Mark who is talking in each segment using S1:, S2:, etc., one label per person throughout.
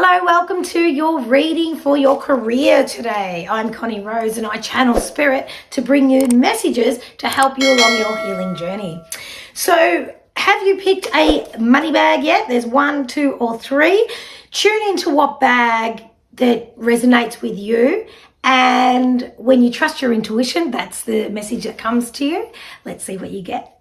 S1: Hello, welcome to your reading for your career today. I'm Connie Rose and I channel spirit to bring you messages to help you along your healing journey. So, have you picked a money bag yet? There's 1, 2, or 3. Tune into what bag that resonates with you. And when you trust your intuition, that's the message that comes to you. Let's see what you get.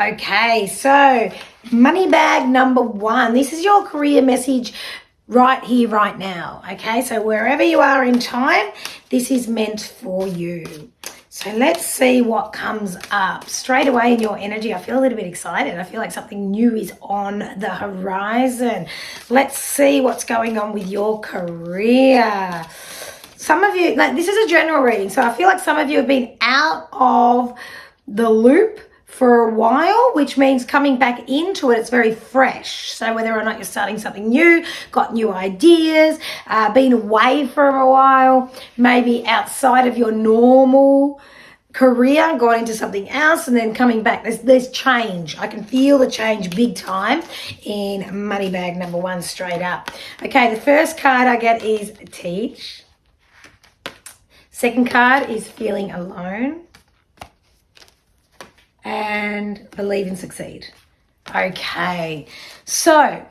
S1: Okay, so money bag number 1. This is your career message right here, right now. Okay, so wherever you are in time, this is meant for you. So let's see what comes up. Straight away in your energy, I feel a little bit excited. I feel like something new is on the horizon. Let's see what's going on with your career. Some of you, like, this is a general reading, so I feel like some of you have been out of the loop for a while, which means coming back into it, it's very fresh. So whether or not you're starting something new, got new ideas, been away for a while, maybe outside of your normal career, gone into something else and then coming back, there's change. I can feel the change big time in money bag number 1 straight up. Okay, the first card I get is teach. Second card is feeling alone. And believe and succeed. Okay, so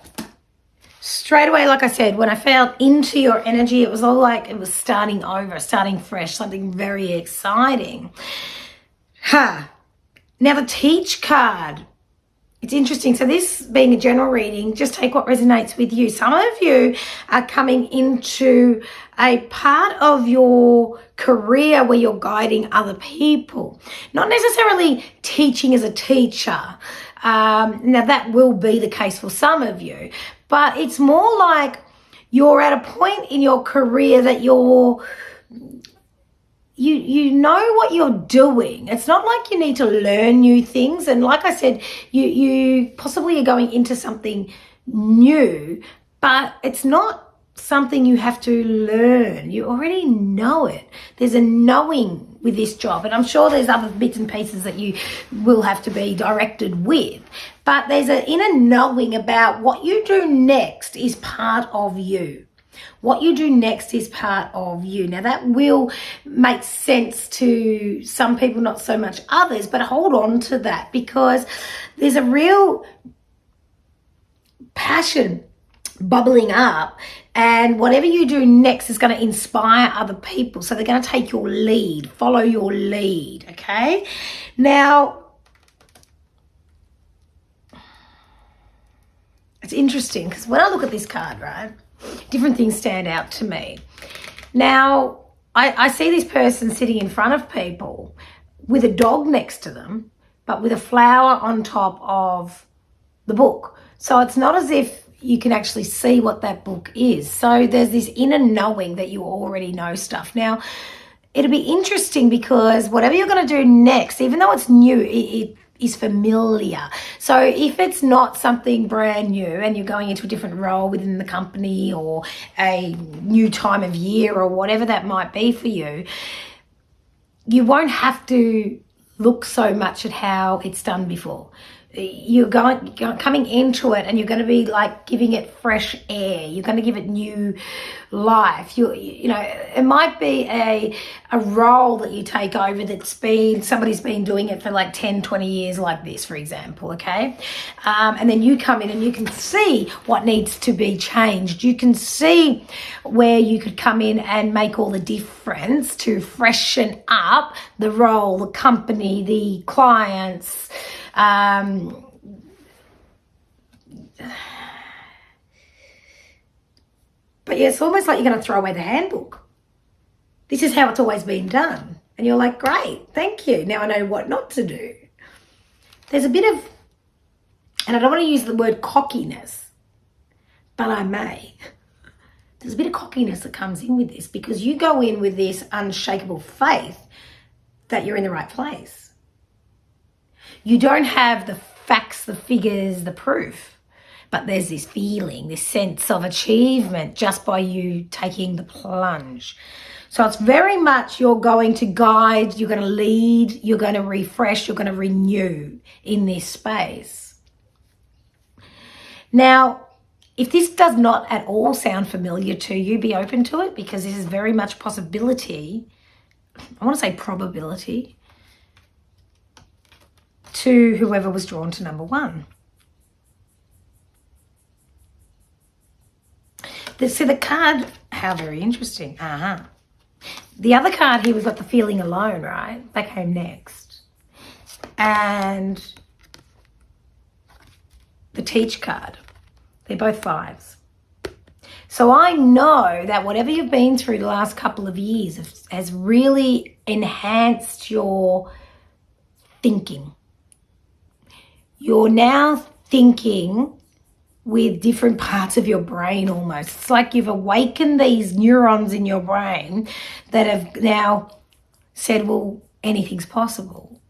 S1: straight away, like I said, when I fell into your energy, it was all like it was starting over, starting fresh, something very exciting. Now the teach card. It's interesting. So this being a general reading, just take what resonates with you. Some of you are coming into a part of your career where you're guiding other people. Not necessarily teaching as a teacher. Now that will be the case for some of you. But it's more like you're at a point in your career that you know what you're doing. It's not like you need to learn new things. And like I said, you possibly are going into something new, but it's not something you have to learn. You already know it. There's a knowing with this job. And I'm sure there's other bits and pieces that you will have to be directed with. But there's an inner knowing about what you do next is part of you. What you do next is part of you. Now that will make sense to some people, not so much others, but hold on to that because there's a real passion bubbling up, and whatever you do next is going to inspire other people. So they're going to take your lead, follow your lead, okay? Now, it's interesting because when I look at this card, right, different things stand out to me. Now, I see this person sitting in front of people with a dog next to them, but with a flower on top of the book. So it's not as if you can actually see what that book is. So there's this inner knowing that you already know stuff. Now, it'll be interesting because whatever you're going to do next, even though it's new, it is familiar. So if it's not something brand new and you're going into a different role within the company or a new time of year or whatever that might be for you, you won't have to look so much at how it's done before. You're coming into it and you're going to be like giving it fresh air. You're going to give it new life. You know, it might be a role that you take over that's somebody's been doing it for like 10, 20 years like this, for example, okay? And then you come in and you can see what needs to be changed. You can see where you could come in and make all the difference to freshen up the role, the company, the clients, but yeah, it's almost like you're going to throw away the handbook This is how it's always been done. And you're like, great, thank you. Now I know what not to do. There's a bit of, and I don't want to use the word cockiness, but I may. There's a bit of cockiness that comes in with this because you go in with this unshakable faith that you're in the right place. You don't have the facts, the figures, the proof, but there's this feeling, this sense of achievement just by you taking the plunge. So it's very much you're going to guide, you're going to lead, you're going to refresh, you're going to renew in this space. Now, if this does not at all sound familiar to you, be open to it because this is very much possibility, I want to say probability, to whoever was drawn to number 1. So the card, how very interesting. The other card here, we've got the feeling alone, right? That came next. And the teach card. They're both 5s. So I know that whatever you've been through the last couple of years has really enhanced your thinking. You're now thinking with different parts of your brain almost. It's like you've awakened these neurons in your brain that have now said, well, anything's possible.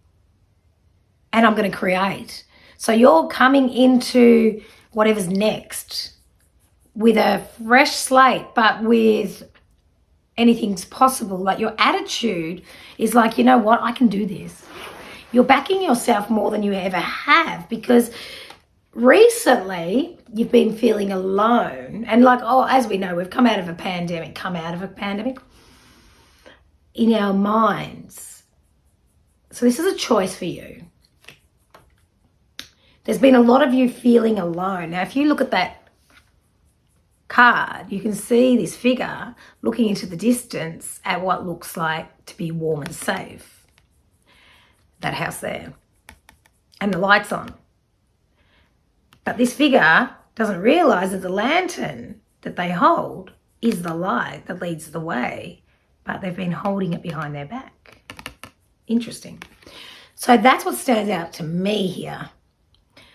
S1: And I'm going to create. So you're coming into whatever's next with a fresh slate, but with anything's possible. Like your attitude is like, you know what, I can do this. You're backing yourself more than you ever have because recently you've been feeling alone. And like, as we know, we've come out of a pandemic in our minds. So this is a choice for you. There's been a lot of you feeling alone. Now, if you look at that card, you can see this figure looking into the distance at what looks like to be warm and safe. That house there. And the light's on. But this figure doesn't realise that the lantern that they hold is the light that leads the way, but they've been holding it behind their back. Interesting. So that's what stands out to me here.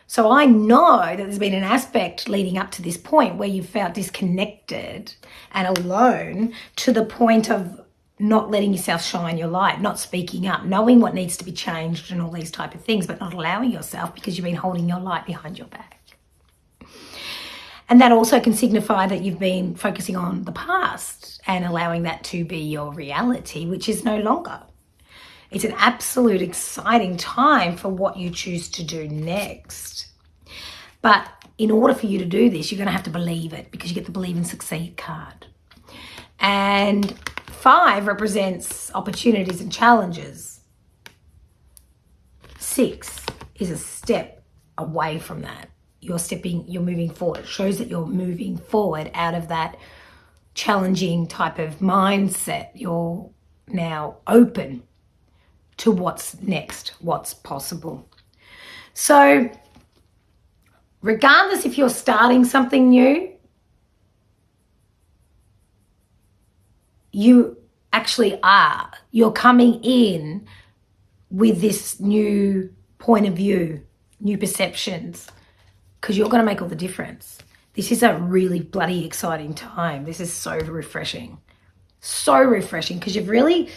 S1: So I know that there's been an aspect leading up to this point where you felt disconnected and alone to the point of not letting yourself shine your light, not speaking up, knowing what needs to be changed and all these type of things, but not allowing yourself because you've been holding your light behind your back. And that also can signify that you've been focusing on the past and allowing that to be your reality, which is no longer. It's an absolute exciting time for what you choose to do next. But in order for you to do this, you're going to have to believe it because you get the believe and succeed card. And 5 represents opportunities and challenges. 6 is a step away from that. You're moving forward. It shows that you're moving forward out of that challenging type of mindset. You're now open to what's next, what's possible. So regardless if you're starting something new, you actually are. You're coming in with this new point of view, new perceptions, because you're going to make all the difference. This is a really bloody exciting time. This is so refreshing. So refreshing because you've really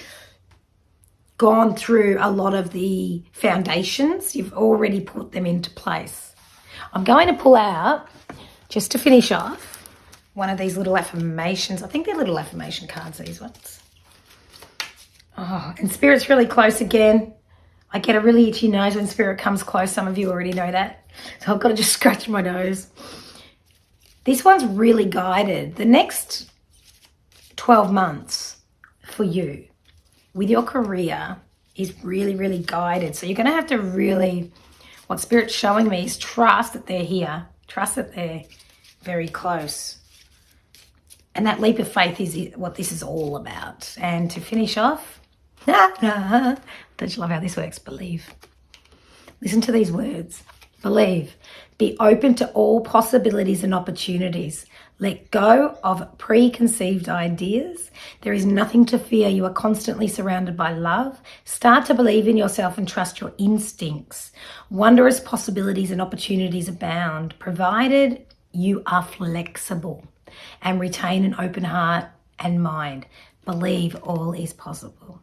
S1: gone through a lot of the foundations. You've already put them into place. I'm going to pull out, just to finish off, one of these little affirmations. I think they're little affirmation cards, these ones. Oh, and Spirit's really close again. I get a really itchy nose when Spirit comes close. Some of you already know that. So I've got to just scratch my nose. This one's really guided. The next 12 months for you with your career is really, really guided. So you're going to have to really, what Spirit's showing me is trust that they're here. Trust that they're very close. And that leap of faith is what this is all about. And to finish off, don't you love how this works? Believe. Listen to these words. Believe. Be open to all possibilities and opportunities. Let go of preconceived ideas. There is nothing to fear. You are constantly surrounded by love. Start to believe in yourself and trust your instincts. Wondrous possibilities and opportunities abound, provided you are flexible and retain an open heart and mind. Believe all is possible.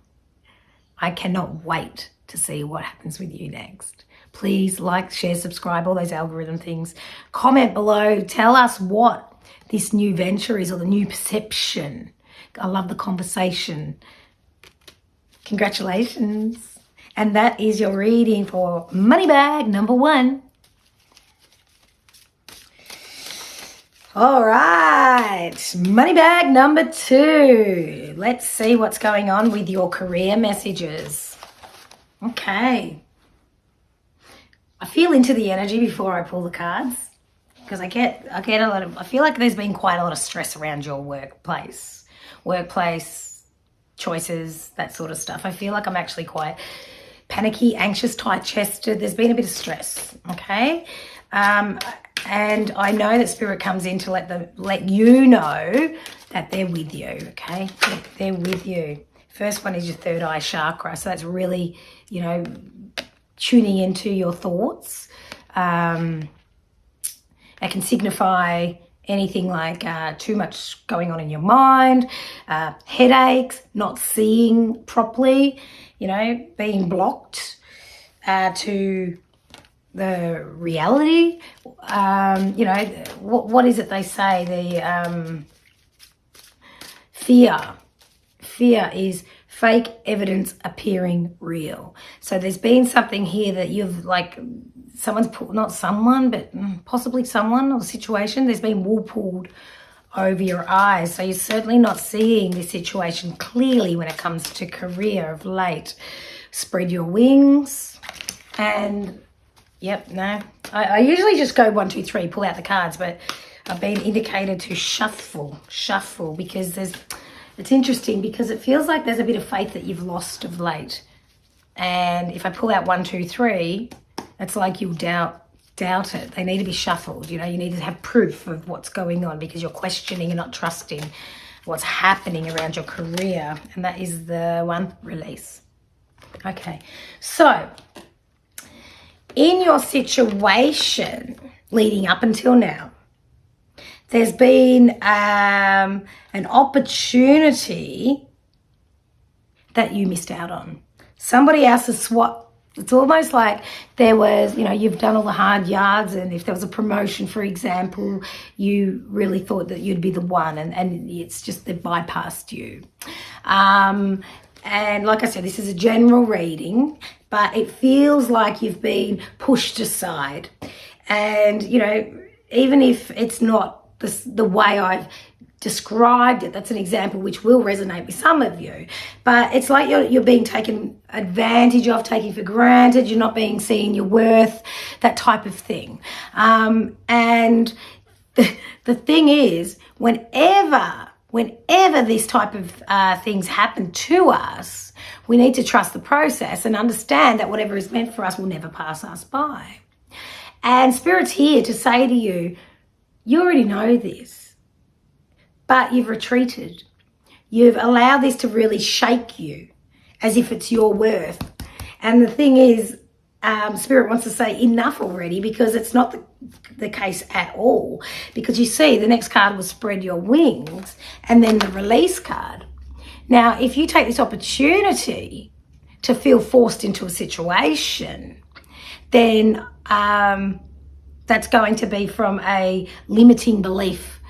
S1: I cannot wait to see what happens with you next. Please like, share, subscribe, all those algorithm things. Comment below. Tell us what this new venture is, or the new perception. I love the conversation. Congratulations. And that is your reading for money bag number 1. All right, money bag number 2. Let's see what's going on with your career messages. Okay. I feel into the energy before I pull the cards, because I get a lot of, I feel like there's been quite a lot of stress around your workplace choices, that sort of stuff. I feel like I'm actually quite panicky, anxious, tight-chested. There's been a bit of stress, okay? And I know that Spirit comes in to let you know that they're with you, okay? They're with you. First one is your third eye chakra, so that's really, tuning into your thoughts. It can signify anything like too much going on in your mind, headaches, not seeing properly, being blocked to the reality. What is it they say? The fear is fake evidence appearing real. So there's been something here that you've someone's put, not someone, but possibly someone or situation, there's been wool pulled over your eyes. So you're certainly not seeing this situation clearly when it comes to career of late. Spread your wings. And yep, no. I usually just go 1, 2, 3, pull out the cards, but I've been indicated to shuffle, because it's interesting, because it feels like there's a bit of faith that you've lost of late. And if I pull out 1, 2, 3, it's like you doubt it. They need to be shuffled. You need to have proof of what's going on, because you're questioning and not trusting what's happening around your career. And that is the one, release. Okay, so in your situation leading up until now, there's been an opportunity that you missed out on. Somebody else has swapped. It's almost like there was, you've done all the hard yards, and if there was a promotion, for example, you really thought that you'd be the one, and it's just they've bypassed you. And like I said, this is a general reading, but it feels like you've been pushed aside. And, even if it's not the way I've described it, that's an example which will resonate with some of you, but it's like you're being taken advantage of, taken for granted, you're not being seen your worth, that type of thing. And the thing is, whenever this type of things happen to us, we need to trust the process and understand that whatever is meant for us will never pass us by. And Spirit's here to say to you, you already know this, but you've retreated. You've allowed this to really shake you as if it's your worth. And the thing is, Spirit wants to say enough already, because it's not the case at all. Because you see, the next card was spread your wings, and then the release card. Now, if you take this opportunity to feel forced into a situation, then that's going to be from a limiting belief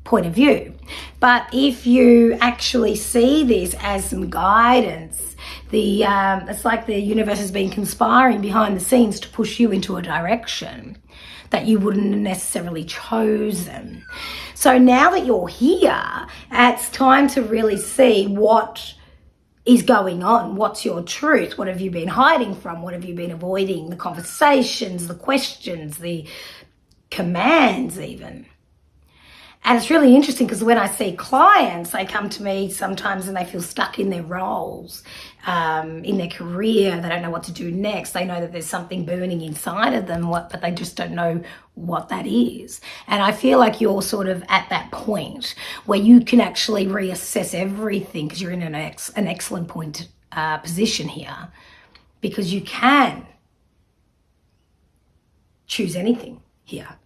S1: point of view. But if you actually see this as some guidance, it's like the universe has been conspiring behind the scenes to push you into a direction that you wouldn't have necessarily chosen. So now that you're here, it's time to really see what is going on. What's your truth? What have you been hiding from? What have you been avoiding? The conversations, the questions, the commands even. And it's really interesting because when I see clients, they come to me sometimes and they feel stuck in their roles, in their career. They don't know what to do next. They know that there's something burning inside of them, but they just don't know what that is. And I feel like you're sort of at that point where you can actually reassess everything because you're in an excellent position here, because you can choose anything here.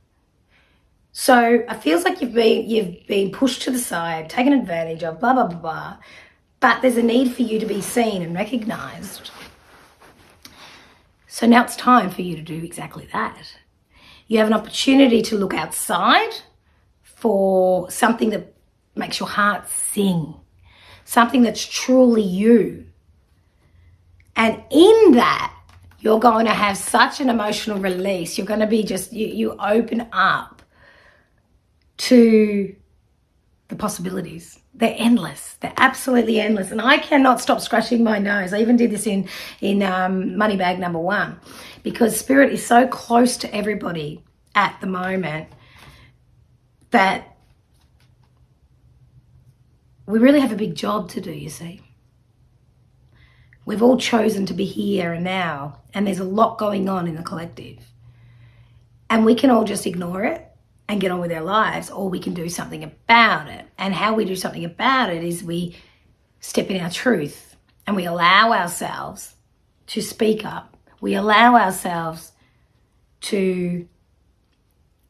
S1: So it feels like you've been pushed to the side, taken advantage of, blah, blah, blah, blah. But there's a need for you to be seen and recognized. So now it's time for you to do exactly that. You have an opportunity to look outside for something that makes your heart sing, something that's truly you. And in that, you're going to have such an emotional release. You're going to be you open up to the possibilities. They're endless. They're absolutely endless. And I cannot stop scratching my nose. I even did this in money bag number 1, because Spirit is so close to everybody at the moment that we really have a big job to do, you see. We've all chosen to be here and now, and there's a lot going on in the collective. And we can all just ignore it and get on with our lives, or we can do something about it. And how we do something about it is we step in our truth and we allow ourselves to speak up. We allow ourselves to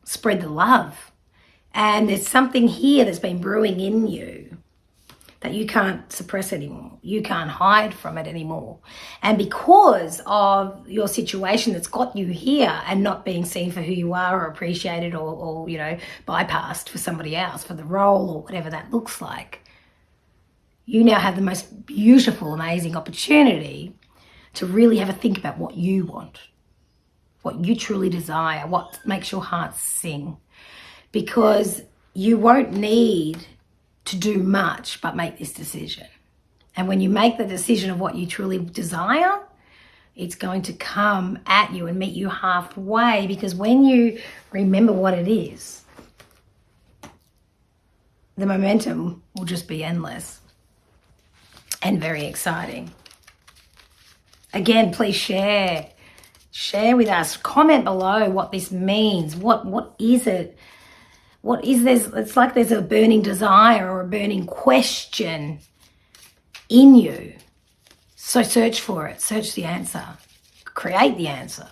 S1: spread the love. And there's something here that's been brewing in you that you can't suppress anymore. You can't hide from it anymore. And because of your situation that's got you here and not being seen for who you are or appreciated or bypassed for somebody else, for the role or whatever that looks like, you now have the most beautiful, amazing opportunity to really have a think about what you want, what you truly desire, what makes your heart sing. Because you won't need to do much but make this decision. And when you make the decision of what you truly desire, it's going to come at you and meet you halfway, because when you remember what it is, the momentum will just be endless and very exciting. Again, please share with us. Comment below what this means. What is it? What is this? It's like there's a burning desire or a burning question in you. So search for it. Search the answer. Create the answer.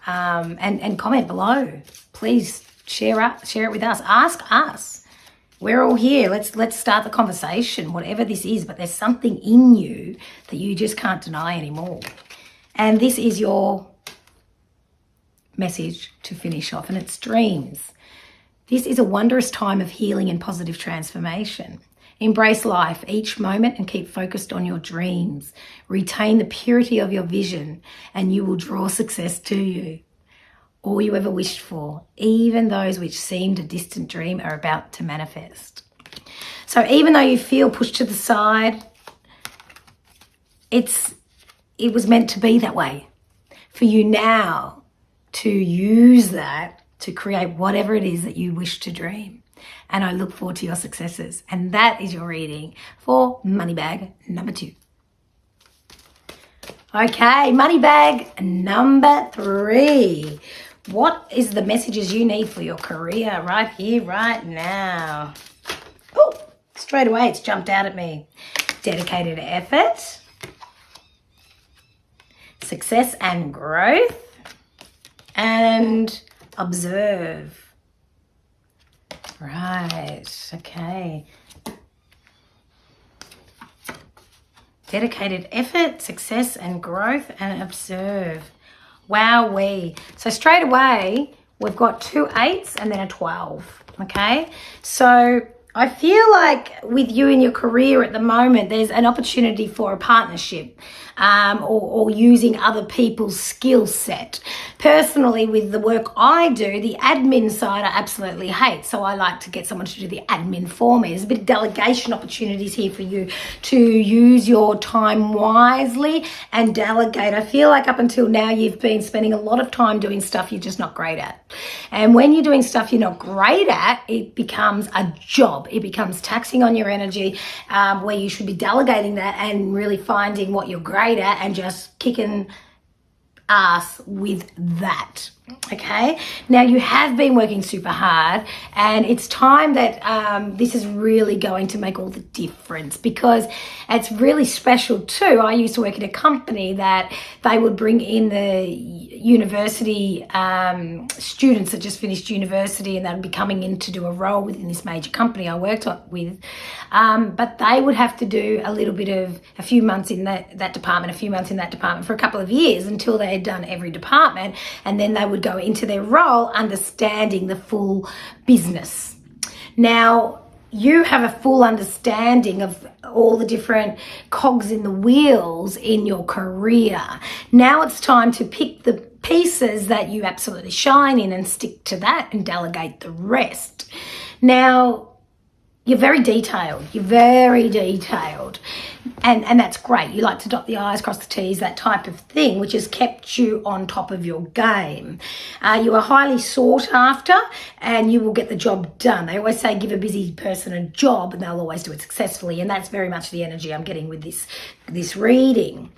S1: And comment below. Please share it with us. Ask us. We're all here. Let's start the conversation, whatever this is. But there's something in you that you just can't deny anymore. And this is your message to finish off, and it's dreams. This is a wondrous time of healing and positive transformation. Embrace life each moment and keep focused on your dreams. Retain the purity of your vision and you will draw success to you. All you ever wished for, even those which seemed a distant dream, are about to manifest. So even though you feel pushed to the side, it was meant to be that way. For you now to use that to create whatever it is that you wish to dream. And I look forward to your successes. And that is your reading for money bag number 2. Okay, money bag number 3. What is the messages you need for your career right here, right now? Oh, straight away it's jumped out at me. Dedicated effort, success and growth, and observe. Right, okay. Dedicated effort, success and growth, and observe. Wowee. So straight away, we've got 2 8s and then a 12, okay? So I feel like with you in your career at the moment, there's an opportunity for a partnership, or using other people's skill set. Personally, with the work I do, the admin side I absolutely hate. So I like to get someone to do the admin for me. There's a bit of delegation opportunities here for you to use your time wisely and delegate. I feel like up until now, you've been spending a lot of time doing stuff you're just not great at. And when you're doing stuff you're not great at, it becomes a job. It becomes taxing on your energy, where you should be delegating that and really finding what you're great at and just kicking ass with that. Okay, now you have been working super hard, and it's time that this is really going to make all the difference, because it's really special too. I used to work at a company that they would bring in the university students that just finished university, and they'd be coming in to do a role within this major company I worked with, but they would have to do a few months in that department, a few months in that department for a couple of years until they had done every department, and then they would go into their role understanding the full business. Now, you have a full understanding of all the different cogs in the wheels in your career. Now it's time to pick the pieces that you absolutely shine in and stick to that and delegate the rest. Now, you're very detailed. And that's great. You like to dot the I's, cross the T's, that type of thing, which has kept you on top of your game. You are highly sought after, and you will get the job done. They always say give a busy person a job and they'll always do it successfully. And that's very much the energy I'm getting with this reading.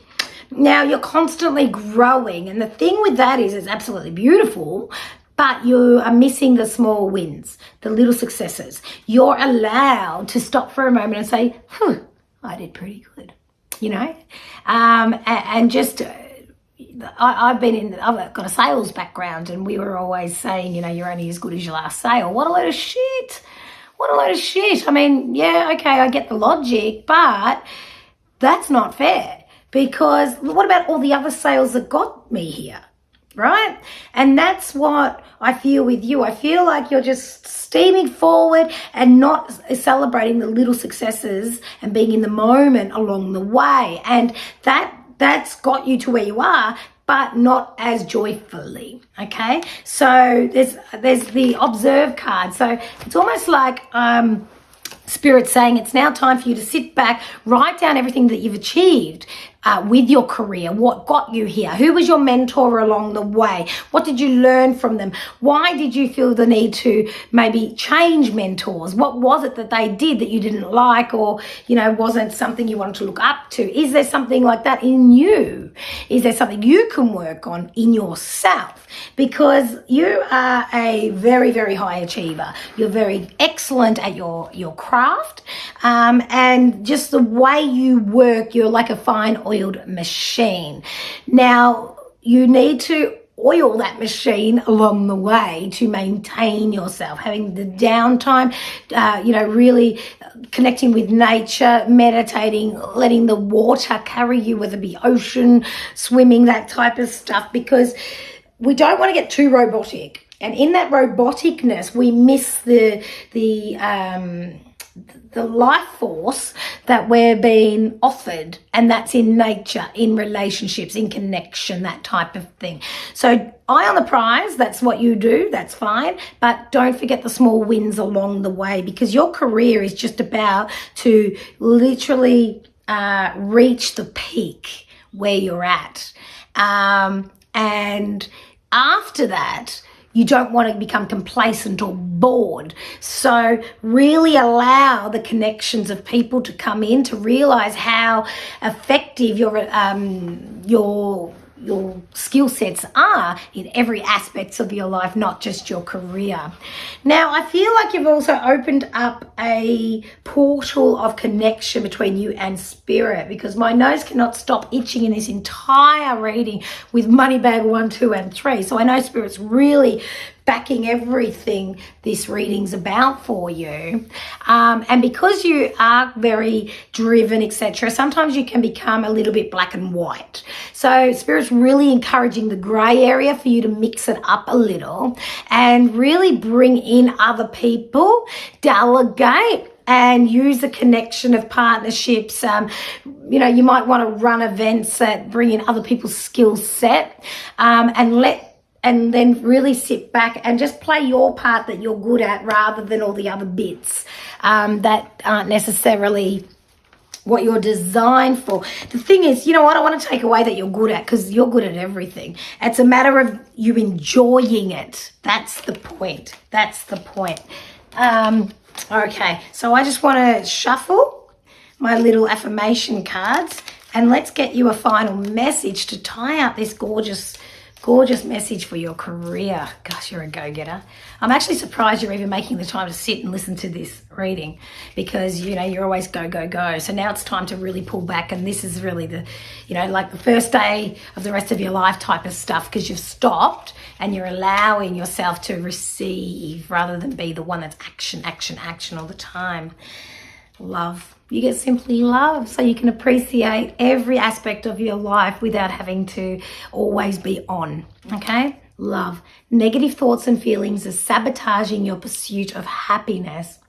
S1: Now, you're constantly growing. And the thing with that is it's absolutely beautiful, but you are missing the small wins, the little successes. You're allowed to stop for a moment and say, I did pretty good, and just, I've got a sales background, and we were always saying, you're only as good as your last sale. What a load of shit. I mean, yeah, okay, I get the logic, but that's not fair, because what about all the other sales that got me here? Right? And that's what I feel with you. I feel like you're just steaming forward and not celebrating the little successes and being in the moment along the way. And that's got you to where you are, but not as joyfully. Okay? So there's the observe card. So it's almost like Spirit saying it's now time for you to sit back, write down everything that you've achieved with your career, what got you here, who was your mentor along the way, what did you learn from them, why did you feel the need to maybe change mentors, what was it that they did that you didn't like, or wasn't something you wanted to look up to? Is there something like that in you? Is there something you can work on in yourself? Because you are a very, very high achiever. You're very excellent at your craft, and just the way you work, you're like a fine oiled machine. Now, you need to oil that machine along the way to maintain yourself, having the downtime, really connecting with nature, meditating, letting the water carry you, whether it be ocean, swimming, that type of stuff, because we don't want to get too robotic. And in that roboticness, we miss the life force that we're being offered, and that's in nature, in relationships, in connection, that type of thing. So eye on the prize, that's what you do, that's fine, but don't forget the small wins along the way, because your career is just about to literally reach the peak where you're at, and after that, you don't want to become complacent or bored. So really allow the connections of people to come in, to realize how effective your skill sets are in every aspect of your life, not just your career. Now, I feel like you've also opened up a portal of connection between you and Spirit, because my nose cannot stop itching in this entire reading with Money Bag 1, 2, and 3. So I know Spirit's really backing everything this reading's about for you. And because you are very driven, etc., sometimes you can become a little bit black and white. So Spirit's really encouraging the grey area for you to mix it up a little and really bring in other people, delegate, and use the connection of partnerships. You know, you might want to run events that bring in other people's skill set, and then really sit back and just play your part that you're good at rather than all the other bits that aren't necessarily what you're designed for. The thing is, you know what, I want to take away that you're good at, because you're good at everything. It's a matter of you enjoying it. That's the point. That's the point. Okay, so I just want to shuffle my little affirmation cards, and let's get you a final message to tie up this gorgeous message for your career. Gosh, you're a go-getter. I'm actually surprised you're even making the time to sit and listen to this reading, because, you know, you're always go, go, go. So now it's time to really pull back, and this is really the, you know, like the first day of the rest of your life type of stuff, because you've stopped and you're allowing yourself to receive rather than be the one that's action, action, action all the time. Love. You get simply love, so you can appreciate every aspect of your life without having to always be on, okay? Love. Negative thoughts and feelings are sabotaging your pursuit of happiness.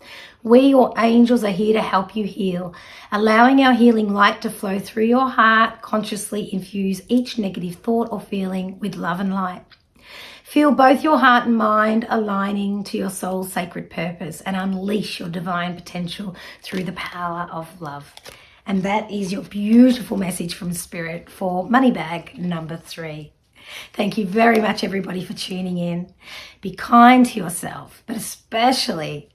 S1: We, your angels, are here to help you heal, allowing our healing light to flow through your heart. Consciously infuse each negative thought or feeling with love and light. Feel both your heart and mind aligning to your soul's sacred purpose, and unleash your divine potential through the power of love. And that is your beautiful message from Spirit for money bag number 3. Thank you very much, everybody, for tuning in. Be kind to yourself, but especially,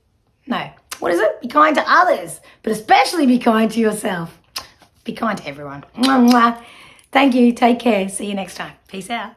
S1: be kind to others, but especially be kind to yourself. Be kind to everyone. Thank you. Take care. See you next time. Peace out.